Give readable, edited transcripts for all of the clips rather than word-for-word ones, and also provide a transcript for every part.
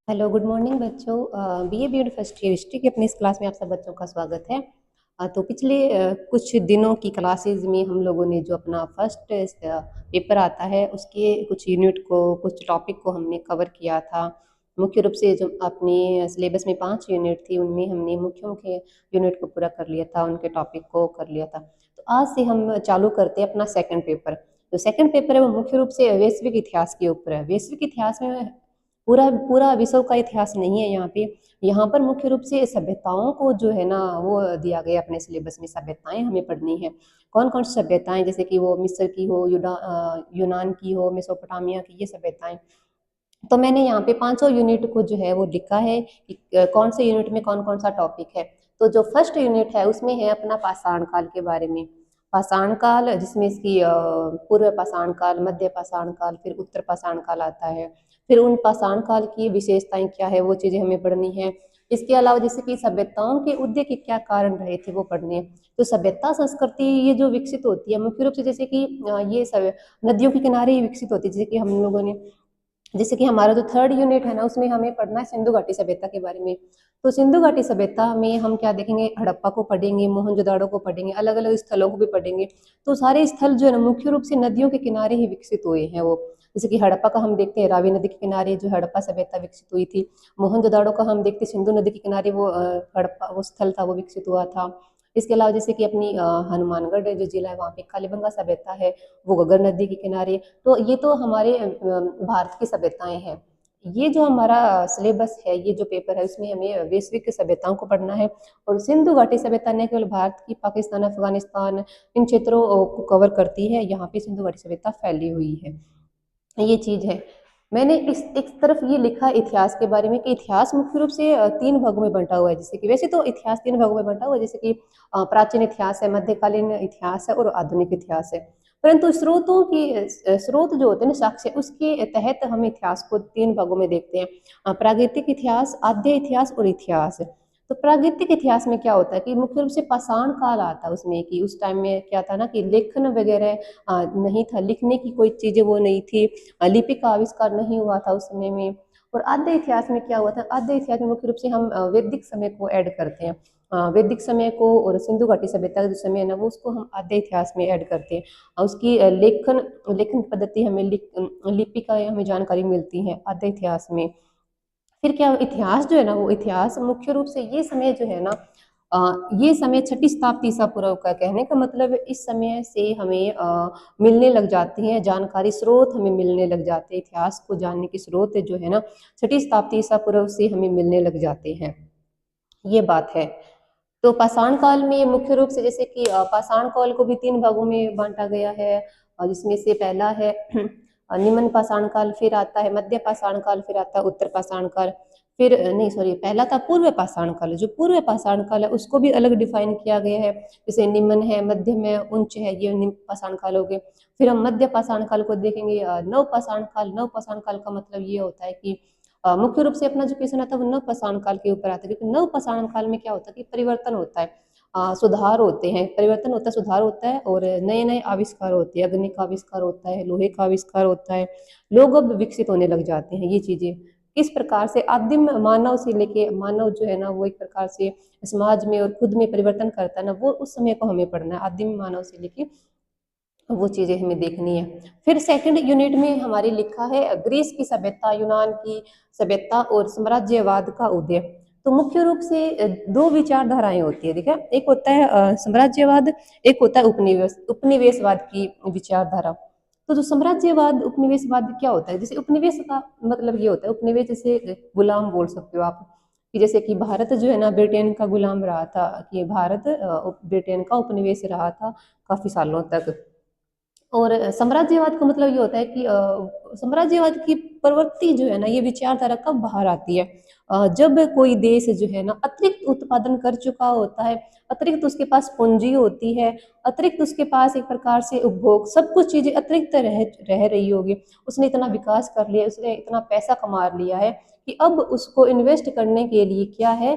Hello, good morning बच्चों। BA BEd first year history की अपनी इस क्लास में आप सब बच्चों का स्वागत है। तो पिछले कुछ दिनों की क्लासेस में हम लोगों ने जो अपना फर्स्ट पेपर आता है उसके कुछ यूनिट को, कुछ टॉपिक को हमने कवर किया था। मुख्य रूप से जो अपने सिलेबस में 5 यूनिट थी उनमें हमने मुख्य मुख्य यूनिट को पूरा कर लिया था, उनके टॉपिक को कर लिया था। तो आज से हम चालू करते हैं अपना सेकंड पेपर। जो सेकंड पेपर है वो मुख्य रूप से वैश्विक इतिहास के ऊपर है। वैश्विक इतिहास में पूरा पूरा विश्व का इतिहास नहीं है यहाँ पे। यहाँ पर मुख्य रूप से सभ्यताओं को जो है ना वो दिया गया अपने सिलेबस में। सभ्यताएं हमें पढ़नी है। कौन कौन सी सभ्यताएं, जैसे कि वो मिस्र की हो, यूनान की हो, मेसोपोटामिया की, ये सभ्यताएं। तो मैंने यहाँ पे पांचों यूनिट को जो है वो लिखा है कि कौन से यूनिट में कौन कौन सा टॉपिक है। तो जो फर्स्ट यूनिट है उसमें है अपना पाषाण काल के बारे में। पाषाण काल, जिसमें इसकी पूर्व पाषाण काल, मध्य पाषाण काल, फिर उत्तर पाषाण काल आता है। फिर उन पाषाण काल की विशेषताएं क्या है वो चीजें हमें पढ़नी है। इसके अलावा जैसे कि सभ्यताओं के उदय के क्या कारण रहे थे वो पढ़ने हैं। तो सभ्यता संस्कृति ये जो विकसित होती है मुख्य रूप से, जैसे कि ये सब नदियों के किनारे ही विकसित होती है। जैसे कि हम लोगों ने, जैसे कि हमारा जो थर्ड यूनिट है ना उसमें हमें पढ़ना है सिंधु घाटी सभ्यता के बारे में। तो सिंधु घाटी सभ्यता में हम क्या देखेंगे, हड़प्पा को पढ़ेंगे, मोहनजोदाड़ो को पढ़ेंगे, अलग अलग स्थलों को भी पढ़ेंगे। तो सारे स्थल जो है ना मुख्य रूप से नदियों के किनारे ही विकसित हुए हैं वो। जैसे कि हड़प्पा का हम देखते हैं रावी नदी के किनारे जो हड़प्पा सभ्यता विकसित हुई थी। मोहनजोदाड़ो का हम देखते हैं सिंधु नदी के किनारे वो हड़प्पा वो स्थल था वो विकसित हुआ था। इसके अलावा जैसे कि अपनी हनुमानगढ़ जो जिला है वहाँ पे कालीबंगा सभ्यता है, वो गगर नदी के किनारे। तो ये तो हमारे भारत की सभ्यताएं हैं। ये जो हमारा सिलेबस है, ये जो पेपर है उसमें हमें वैश्विक सभ्यताओं को पढ़ना है। और सिंधु घाटी सभ्यता न केवल भारत की, पाकिस्तान, अफगानिस्तान, इन क्षेत्रों को कवर करती है। यहाँ पे सिंधु घाटी सभ्यता फैली हुई है, ये चीज है। मैंने इस एक तरफ ये लिखा इतिहास के बारे में कि इतिहास मुख्य रूप से 3 भागों में बंटा हुआ है। जैसे कि वैसे तो इतिहास 3 भागों में बंटा हुआ है, जैसे कि प्राचीन इतिहास है, मध्यकालीन इतिहास है और आधुनिक इतिहास है। परंतु स्रोतों की स्रोत जो होते हैं ना, साक्ष्य, उसके तहत हम इतिहास को 3 भागों में देखते हैं। प्रागैतिक इतिहास, आद्य इतिहास और इतिहास। तो प्रागैतिक इतिहास में क्या होता है कि मुख्य रूप से पाषाण काल आता है उसमें, कि उस टाइम में क्या था ना कि लेखन वगैरह नहीं था, लिखने की कोई चीजें वो नहीं थी, लिपि का आविष्कार नहीं हुआ था उस समय में। और आद्य इतिहास में क्या हुआ था, आद्य इतिहास में मुख्य रूप से हम वैदिक समय को ऐड करते हैं। वैदिक समय को और सिंधु घाटी सभ्यता का जो समय है ना वो उसको हम आद्य इतिहास में ऐड करते हैं। और उसकी लेखन लेखन पद्धति हमें लिपि का हमें जानकारी मिलती है आद्य इतिहास में। फिर क्या इतिहास जो है ना, वो इतिहास मुख्य रूप से ये समय जो है ना, ये समय छठी शताब्दी ईसा पूर्व का। कहने का मतलब इस समय से हमें मिलने लग जाती हैं जानकारी, स्रोत हमें मिलने लग जाते हैं। इतिहास को जानने के स्रोत जो है ना छठी शताब्दी ईसा पूर्व से हमें मिलने लग जाते हैं, ये बात है। तो पाषाण काल में मुख्य रूप से, जैसे कि पाषाण काल को भी 3 भागों में बांटा गया है। जिसमें से पहला है निम्न पाषाण काल, फिर आता है मध्य पाषाण काल, फिर आता है उत्तर पाषाण काल। फिर नहीं, सॉरी, पहला था पूर्व पाषाण काल। जो पूर्व पाषाण काल है उसको भी अलग डिफाइन किया गया है। जैसे निम्न है, मध्य में, उच्च है, ये निम्न पाषाण काल हो गए। फिर हम मध्य पाषाण काल को देखेंगे, नव पाषाण काल। नव पाषाण काल का मतलब ये होता है कि मुख्य रूप से अपना जो क्वेश्चन आता है वो नव पाषाण काल के ऊपर आता है, क्योंकि नव पाषाण काल में क्या होता है कि परिवर्तन होता है, सुधार होते हैं, परिवर्तन होता है, सुधार होता है, और नए नए आविष्कार होते हैं। अग्नि का आविष्कार होता है, लोहे का आविष्कार होता है, लोग अब विकसित होने लग जाते हैं। ये चीजें किस प्रकार से आदिम मानव से लेके, मानव जो है ना वो एक प्रकार से समाज में और खुद में परिवर्तन करता है ना, वो उस समय को हमें पढ़ना है, आदिम मानव से लेके वो चीजें हमें देखनी है। फिर सेकंड यूनिट में हमारी लिखा है ग्रीस की सभ्यता, यूनान की सभ्यता और साम्राज्यवाद का उदय। तो मुख्य रूप से 2 विचारधाराएं होती है, देखा, एक होता है साम्राज्यवाद, एक होता है उपनिवेशवाद की विचारधारा। तो जो साम्राज्यवाद, उपनिवेशवाद क्या होता है, जैसे उपनिवेश का मतलब ये होता है, उपनिवेश जैसे गुलाम बोल सकते हो आप, कि जैसे कि भारत जो है ना ब्रिटेन का गुलाम रहा था, कि भारत ब्रिटेन का उपनिवेश रहा था काफी सालों तक। और साम्राज्यवाद का मतलब ये होता है कि साम्राज्यवाद की प्रवृत्ति जो है ना, ये विचारधारा कब बाहर आती है, जब कोई देश जो है ना अतिरिक्त उत्पादन कर चुका होता है, अतिरिक्त उसके पास पूंजी होती है, अतिरिक्त उसके पास एक प्रकार से उपभोग, सब कुछ चीजें अतिरिक्त रह रही होगी, उसने इतना विकास कर लिया, उसने इतना पैसा कमा लिया है कि अब उसको इन्वेस्ट करने के लिए क्या है,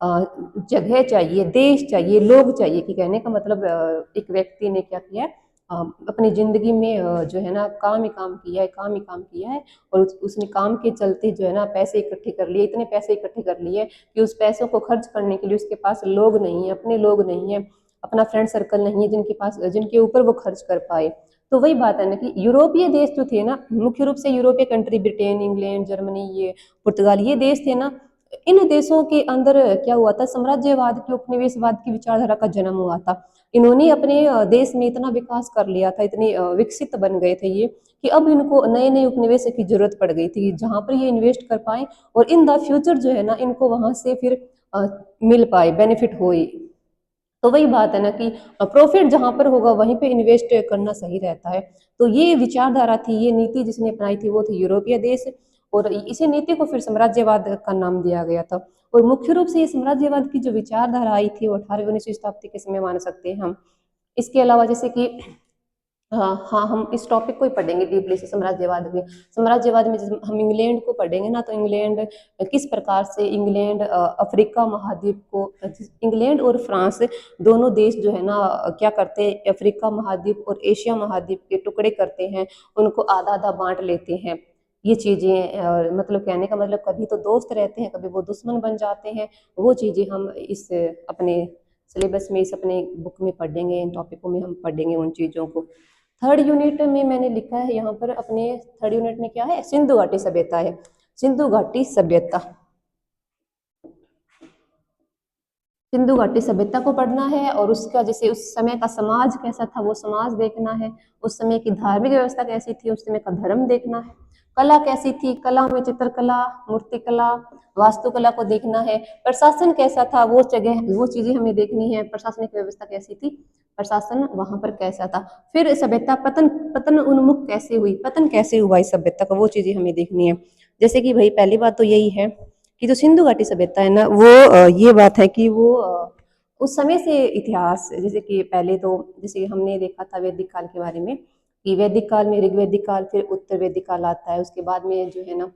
जगह चाहिए, देश चाहिए, लोग चाहिए। कि कहने का मतलब एक व्यक्ति ने क्या किया, अपनी ज़िंदगी में जो है ना काम ही काम किया है, काम ही काम किया है, और उसने काम के चलते जो है ना पैसे इकट्ठे कर लिए, इतने पैसे इकट्ठे कर लिए कि उस पैसों को खर्च करने के लिए उसके पास लोग नहीं है, अपने लोग नहीं है, अपना फ्रेंड सर्कल नहीं है जिनके पास, जिनके ऊपर वो खर्च कर पाए। तो वही बात है ना कि यूरोपीय देश जो थे ना, मुख्य रूप से यूरोपीय कंट्री, ब्रिटेन, इंग्लैंड, जर्मनी, ये पुर्तगाल, ये देश थे ना, इन देशों के अंदर क्या हुआ था, साम्राज्यवाद के, उपनिवेशवाद की विचारधारा का जन्म हुआ था। इन्होंने अपने देश में इतना विकास कर लिया था, इतने विकसित बन गए थे ये, कि अब इनको नए नए उपनिवेश की जरूरत पड़ गई थी जहां पर ये इन्वेस्ट कर पाए और इन द फ्यूचर जो है ना इनको वहां से फिर मिल पाए, बेनिफिट होए। तो वही बात है ना कि प्रॉफिट जहां पर होगा वहीं पे इन्वेस्ट करना सही रहता है। तो ये विचारधारा थी, ये नीति जिसने अपनाई थी वो थी यूरोपीय देश, और इसी नीति को फिर साम्राज्यवाद का नाम दिया गया था। और मुख्य रूप से ये साम्राज्यवाद की जो विचारधारा आई थी वो 18वीं 19वीं शताब्दी के समय मान सकते हैं हम। इसके अलावा जैसे कि हाँ हाँ, हम इस टॉपिक को ही पढ़ेंगे डीपली से, साम्राज्यवाद में। साम्राज्यवाद में जैसे हम इंग्लैंड को पढ़ेंगे ना, तो इंग्लैंड किस प्रकार से इंग्लैंड अफ्रीका महाद्वीप को, इंग्लैंड और फ्रांस दोनों देश जो है ना क्या करते हैं, अफ्रीका महाद्वीप और एशिया महाद्वीप के टुकड़े करते हैं, उनको आधा आधा बांट लेते हैं। ये चीजें मतलब कहने का मतलब, कभी तो दोस्त रहते हैं, कभी वो दुश्मन बन जाते हैं। वो चीजें हम इस अपने सिलेबस में, इस अपने बुक में पढ़ेंगे, इन टॉपिकों में हम पढ़ेंगे उन चीजों को। थर्ड यूनिट में मैंने लिखा है यहाँ पर, अपने थर्ड यूनिट में क्या है, सिंधु घाटी सभ्यता है। सिंधु घाटी सभ्यता, सिंधु घाटी सभ्यता को पढ़ना है, और उसका जैसे उस समय का समाज कैसा था वो समाज देखना है, उस समय की धार्मिक व्यवस्था कैसी थी, उस समय का धर्म देखना है, कला कैसी थी, कला में चित्रकला, मूर्तिकला, वास्तुकला को देखना है, प्रशासन कैसा था, वो जगह, वो चीजें हमें देखनी है, प्रशासनिक व्यवस्था कैसी थी, प्रशासन वहां पर कैसा था। फिर सभ्यता पतन, पतन उन्मुख कैसे हुई, पतन कैसे हुआ इस सभ्यता का, वो चीजें हमें देखनी है। जैसे कि भाई पहली बात तो यही है कि जो सिंधु घाटी सभ्यता है ना, वो ये बात है कि वो उस समय से इतिहास, जैसे कि पहले तो जैसे हमने देखा था वैदिक काल के बारे में, कि वैदिक काल में ऋग्वैदिक काल, फिर उत्तर वैदिक काल आता है, उसके बाद में जो है ना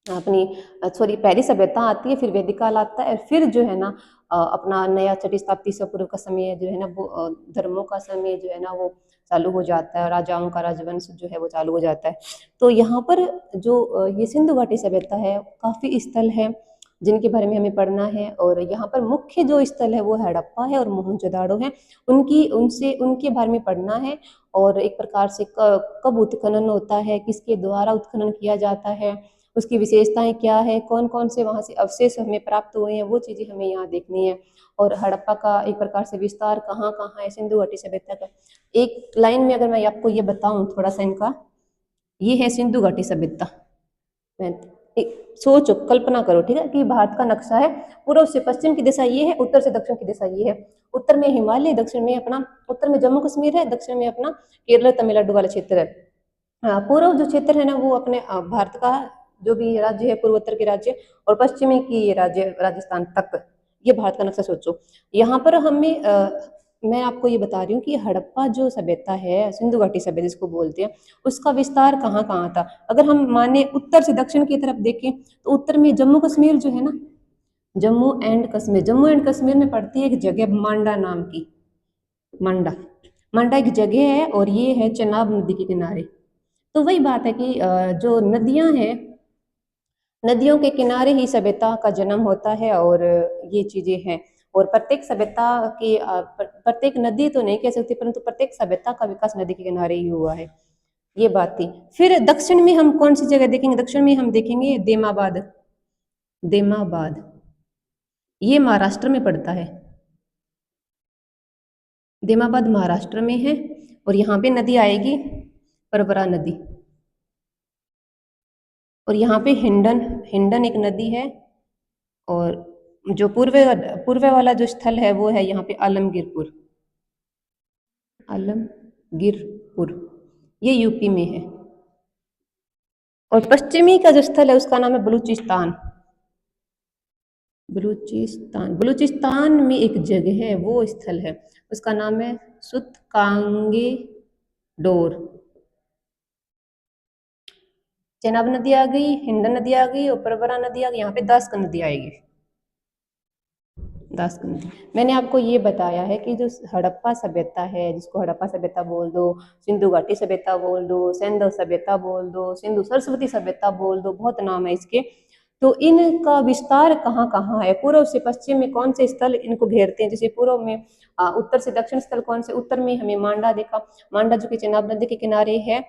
अपनी सॉरी पहली सभ्यता आती है, फिर वैदिक काल आता है, फिर जो है ना अपना नया छठी शताब्दी से पूर्व का समय जो है ना, वो धर्मों का समय जो है ना वो चालू हो जाता है, राजाओं का राजवंश जो है वो चालू हो जाता है। तो यहाँ पर जो ये सिंधु घाटी सभ्यता है, काफी स्थल है जिनके बारे में हमें पढ़ना है, और यहाँ पर मुख्य जो स्थल है वो हड़प्पा है और मोहनजोदाड़ो है, उनकी उनसे उनके बारे में पढ़ना है। और एक प्रकार से कब उत्खनन होता है, किसके द्वारा उत्खनन किया जाता है, उसकी विशेषताएं क्या है, कौन कौन से वहां से अवशेष हमें प्राप्त हुए हैं, वो चीजें हमें यहाँ देखनी है। और हड़प्पा का एक प्रकार से विस्तार कहाँ कहाँ है सिंधु घाटी सभ्यता का, एक लाइन में अगर मैं आपको ये बताऊं थोड़ा सा इनका, ये है सिंधु घाटी सभ्यता। सोचो, कल्पना करो, ठीक है, कि भारत का नक्शा है, पूर्व से पश्चिम की दिशा ये है, उत्तर से दक्षिण की दिशा ये है। उत्तर में हिमालय, दक्षिण में अपना, उत्तर में जम्मू कश्मीर है, दक्षिण में अपना केरल तमिलनाडु वाला क्षेत्र है। हाँ, पूर्व जो क्षेत्र है ना वो अपने भारत का जो भी राज्य है, पूर्वोत्तर के राज्य, और पश्चिमी की राज्य राजस्थान तक, ये भारत का नक्शा सोचो। यहाँ पर हमें मैं आपको ये बता रही हूँ कि हड़प्पा जो सभ्यता है, सिंधु घाटी सभ्यता जिसको बोलते हैं, उसका विस्तार कहाँ कहाँ था। अगर हम माने उत्तर से दक्षिण की तरफ देखें, तो उत्तर में जम्मू कश्मीर जो है ना, जम्मू एंड कश्मीर, जम्मू एंड कश्मीर में पड़ती है एक जगह मांडा नाम की, मांडा, मांडा एक जगह है, और ये है चेनाब नदी के किनारे। तो वही बात है कि जो नदियां हैं, नदियों के किनारे ही सभ्यता का जन्म होता है, और ये चीजें हैं। और प्रत्येक सभ्यता की प्रत्येक नदी तो नहीं कह सकती, परंतु प्रत्येक सभ्यता का विकास नदी के किनारे ही हुआ है, ये बात थी। फिर दक्षिण में हम कौन सी जगह देखेंगे, दक्षिण में हम देखेंगे देमाबाद, देमाबाद, ये महाराष्ट्र में पड़ता है, देमाबाद महाराष्ट्र में है, और यहाँ पे नदी आएगी परबरा नदी, और यहाँ पे हिंडन, हिंडन एक नदी है, और जो पूर्व पूर्व वाला जो स्थल है वो है यहाँ पे आलमगीरपुर, आलमगीरपुर, ये यूपी में है। और पश्चिमी का जो स्थल है उसका नाम है बलूचिस्तान, बलूचिस्तान, बलूचिस्तान में एक जगह है, वो स्थल है, उसका नाम है सुतकांगे डोर। चेनाब नदी आ गई, हिंडन नदी आ गई, और परवरा नदी आ गई, यहाँ पे 10 नदी आएगी, दासकंदी। मैंने आपको ये बताया है कि जो हड़प्पा सभ्यता है, जिसको हड़प्पा सभ्यता बोल दो, सिंधु घाटी सभ्यता बोल दो, सैंधव सभ्यता बोल दो, सिंधु सरस्वती सभ्यता बोल दो, बहुत नाम है इसके। तो इनका विस्तार कहाँ कहाँ है, पूर्व से पश्चिम में कौन से स्थल इनको घेरते हैं? जैसे पूर्व में उत्तर से दक्षिण स्थल कौन से? उत्तर में हमें मांडा देखा, मांडा जो कि चेनाब नदी के किनारे है,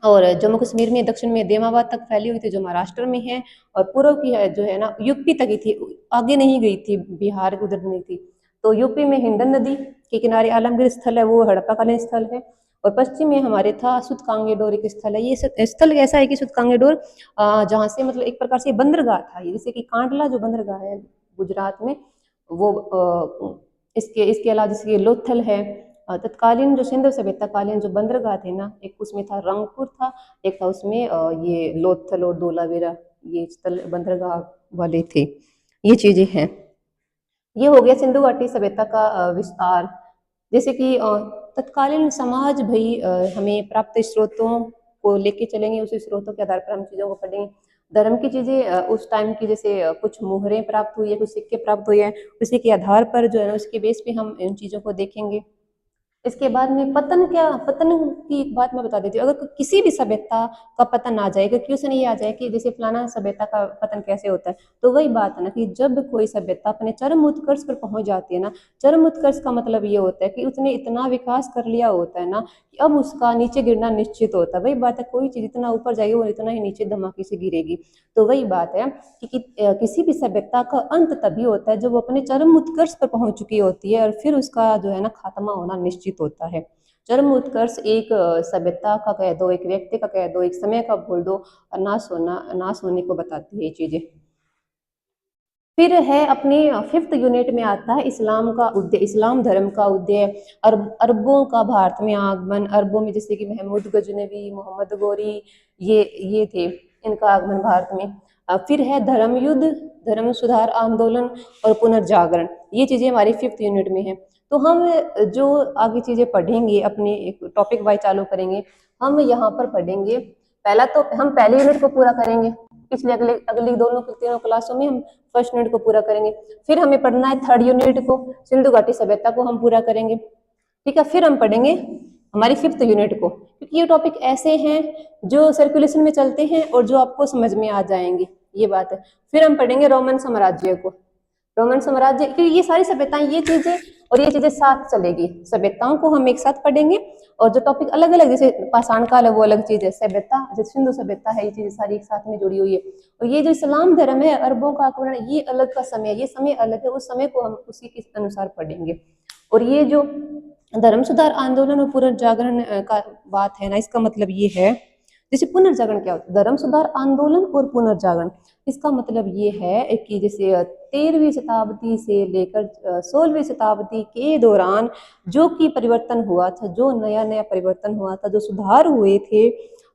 और जम्मू कश्मीर में दक्षिण में देमाबाद तक फैली हुई थी जो महाराष्ट्र में है, और पूर्व की है जो है ना यूपी तक ही थी, आगे नहीं गई थी, बिहार उधर नहीं थी। तो यूपी में हिंडन नदी के किनारे आलमगीर स्थल है, वो हड़प्पाकालीन स्थल है। और पश्चिम में हमारे था सुतकांगेडोर एक स्थल है। ये स्थल ऐसा है कि सुतकांगेडोर जहाँ से मतलब एक प्रकार से बंदरगाह था ये, जैसे कि कांडला जो बंदरगाह है गुजरात में, वो इसके इसके अलावा जैसे कि लोथल है। तत्कालीन जो सिंधु सभ्यता कालीन जो बंदरगाह थे ना, एक उसमें था रंगपुर था, एक था उसमें ये लोथल और धोलावीरा, ये स्थल बंदरगाह वाले थे। ये चीजें हैं। ये हो गया सिंधु घाटी सभ्यता का विस्तार। जैसे कि तत्कालीन समाज भाई हमें प्राप्त स्रोतों को लेके चलेंगे, उसी स्रोतों के आधार पर हम चीज़ों को पढ़ेंगे। धर्म की चीज़ें उस टाइम की, जैसे कुछ मोहरें प्राप्त हुई है, कुछ सिक्के प्राप्त हुए हैं, उसी के आधार पर जो है ना उसके बेस पे हम इन चीज़ों को देखेंगे। इसके बाद में पतन, क्या पतन की एक बात मैं बता देती हूँ। अगर किसी भी सभ्यता का पतन आ जाएगा, क्वेश्चन ये आ जाए कि जैसे फलाना सभ्यता का पतन कैसे होता है, तो वही बात है ना कि जब कोई सभ्यता अपने चरम उत्कर्ष पर पहुंच जाती है ना, चरम उत्कर्ष का मतलब ये होता है कि उसने इतना विकास कर लिया होता है ना कि अब उसका नीचे गिरना निश्चित होता है। वही बात है, कोई चीज इतना ऊपर जाएगी वो इतना ही नीचे धमाके से गिरेगी। तो वही बात है कि किसी भी सभ्यता का अंत तभी होता है जब वो अपने चरम उत्कर्ष पर पहुंच चुकी होती है, और फिर उसका जो है ना खात्मा होना निश्चित होता है। चरम उत्कर्ष एक सभ्यता का कह दो, एक व्यक्ति का कह दो, एक समय का बोल दो, और नाश होने को बताती है ये चीजें। फिर है अपने फिफ्थ यूनिट में आता है इस्लाम का उदय, इस्लाम धर्म का उदय। अरबों का भारत में आगमन, अरबों में जैसे कि महमूद गजनवी, मोहम्मद गौरी, ये थे, इनका आगमन भारत में। फिर है धर्म युद्ध, धर्म सुधार आंदोलन और पुनर्जागरण। ये चीजें हमारी फिफ्थ यूनिट में है। तो हम जो आगे चीजें पढ़ेंगे, अपने एक टॉपिक वाइज चालू करेंगे। हम यहाँ पर पढ़ेंगे, पहला तो हम पहले यूनिट को पूरा करेंगे, पिछले अगले अगली दोनों तीनों क्लासों में हम फर्स्ट यूनिट को पूरा करेंगे। फिर हमें पढ़ना है थर्ड यूनिट को, सिंधु घाटी सभ्यता को हम पूरा करेंगे, ठीक है। फिर हम पढ़ेंगे हमारी फिफ्थ यूनिट को, क्योंकि ये टॉपिक ऐसे हैं जो सर्कुलेशन में चलते हैं और जो आपको समझ में आ जाएंगे, ये बात है। फिर हम पढ़ेंगे रोमन साम्राज्य को, रोमन साम्राज्य, क्योंकि ये सारी सभ्यताएं, ये चीजें और ये चीजें साथ चलेगी। सभ्यताओं को हम एक साथ पढ़ेंगे, और जो टॉपिक अलग अलग, जैसे पाषाण काल है वो अलग चीज है, सभ्यता जैसे सिंधु सभ्यता है, ये चीजें सारी एक साथ में जुड़ी हुई है। और ये जो इस्लाम धर्म है, अरबों का आक्रमण, ये अलग का समय, ये समय अलग है, उस समय को हम उसी के अनुसार पढ़ेंगे। और ये जो धर्म सुधार आंदोलन और पुनर्जागरण का बात है ना, इसका मतलब ये है, जैसे पुनर्जागरण क्या होता है, धर्म सुधार आंदोलन और पुनर्जागरण, इसका मतलब ये है कि जैसे 13वीं शताब्दी से लेकर 16वीं शताब्दी के दौरान जो कि परिवर्तन हुआ था, जो नया नया परिवर्तन हुआ था, जो सुधार हुए थे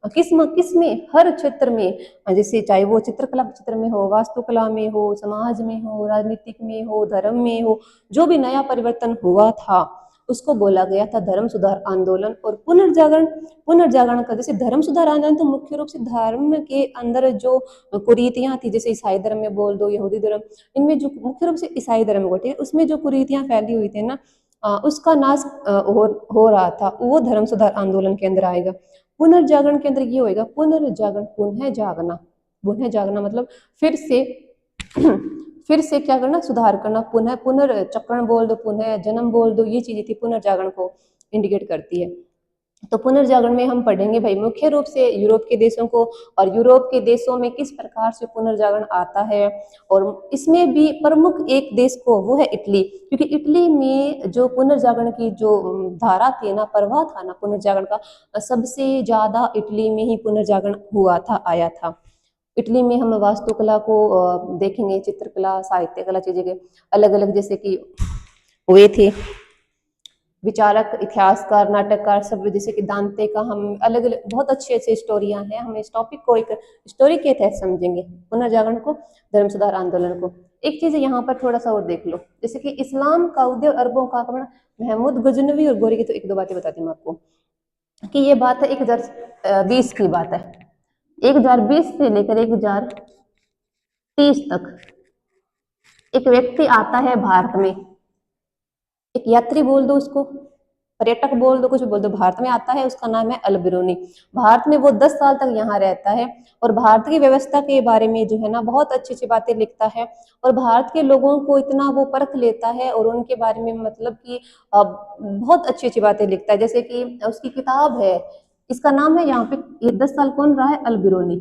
किसमें, हर क्षेत्र में, जैसे चाहे वो चित्रकला क्षेत्र में हो, वास्तुकला में हो, समाज में हो, राजनीतिक में हो, धर्म में हो, जो भी नया परिवर्तन हुआ था उसको बोला गया था धर्म सुधार आंदोलन और पुनर्जागरण। पुनर्जागरण का, जैसे धर्म सुधार आंदोलन तो मुख्य रूप से धर्म के अंदर जो कुरीतियां थी, जैसे ईसाई धर्म में बोल दो, यहूदी धर्म, इनमें जो मुख्य रूप से ईसाई धर्म को, उसमें जो कुरीतियां फैली हुई थी ना, उसका नाश हो रहा था, वो धर्म सुधार आंदोलन के अंदर आएगा। पुनर्जागरण के अंदर ये होएगा पुनर्जागरण, पुनः जागना, पुनः जागना मतलब फिर से फिर से क्या करना, सुधार करना, पुनः पुनर्चक्रण बोल दो, पुनः जन्म बोल दो, ये चीजें थी पुनर्जागरण को इंडिकेट करती है। तो पुनर्जागरण में हम पढ़ेंगे भाई मुख्य रूप से यूरोप के देशों को, और यूरोप के देशों में किस प्रकार से पुनर्जागरण आता है। और इसमें भी प्रमुख एक देश को, वो है इटली, क्योंकि इटली में जो पुनर्जागरण की जो धारा थी ना, प्रवाह था ना पुनर्जागरण का, सबसे ज्यादा इटली में ही पुनर्जागरण हुआ था, आया था। इटली में हम वास्तुकला को देखेंगे, चित्रकला, साहित्य कला, चीजें अलग अलग, जैसे कि वे थे विचारक, इतिहासकार, नाटककार सब, जैसे कि दांते का, हम अलग अलग बहुत अच्छे अच्छे स्टोरियां हैं। हम इस टॉपिक को एक स्टोरी के तहत समझेंगे, पुनर्जागरण को, धर्म सुधार आंदोलन को। एक चीज यहाँ पर थोड़ा सा और देख लो, जैसे कि इस्लाम का उदय, अरबों का आक्रमण, महमूद गजनवी और गोरी की, तो एक दो बातें बताती हूँ आपको कि ये बात है 1020 की बात है, 1020 से लेकर 1030 तक एक व्यक्ति आता है भारत में, एक यात्री बोल दो उसको, पर्यटक बोल दो, कुछ बोल दो, भारत में आता है, उसका नाम है अल बिरूनी। भारत में वो 10 साल तक यहाँ रहता है और भारत की व्यवस्था के बारे में जो है ना बहुत अच्छी अच्छी बातें लिखता है और भारत के लोगों को इतना वो परख लेता है और उनके बारे में मतलब कि बहुत अच्छी अच्छी बातें लिखता है। जैसे कि उसकी किताब है, इसका नाम है यहाँ पे, ये 10 साल कौन रहा है, अल बिरूनी,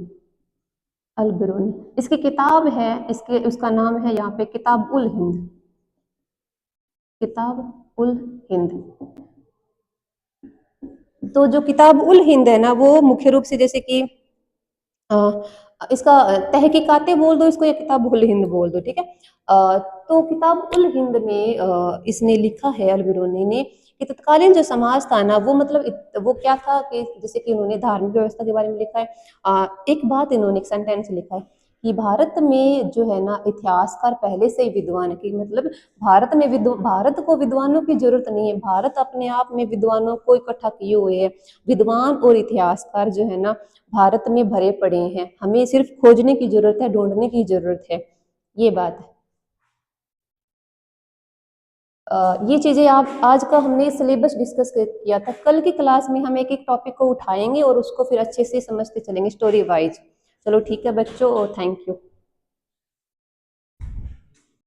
अल बिरूनी। इसकी किताब है, इसके उसका नाम है यहाँ पे किताब उल हिंद, किताब उल हिंद। तो जो किताब उल हिंद है ना, वो मुख्य रूप से जैसे कि अ, इसका तहकीकातें बोल दो इसको या किताब उल हिंद बोल दो, ठीक है। तो किताब उल हिंद में इसने लिखा है, अल बिरूनी ने, कि तत्कालीन जो समाज था ना वो मतलब वो क्या था कि जैसे कि उन्होंने धार्मिक व्यवस्था के बारे में लिखा है। एक बात इन्होंने एक सेंटेंस लिखा है कि भारत में जो है ना इतिहासकार पहले से ही विद्वान है, कि मतलब भारत में भारत को विद्वानों की जरूरत नहीं है, भारत अपने आप में विद्वानों को इकट्ठा किए हुए है। विद्वान और इतिहासकार जो है ना भारत में भरे पड़े हैं, हमें सिर्फ खोजने की जरूरत है, ढूंढने की जरूरत है, ये बात है। ये चीजें आप आज का हमने सिलेबस डिस्कस किया था, कल की क्लास में हम एक एक टॉपिक को उठाएंगे और उसको फिर अच्छे से समझते चलेंगे स्टोरी वाइज। चलो ठीक है बच्चों, थैंक यू।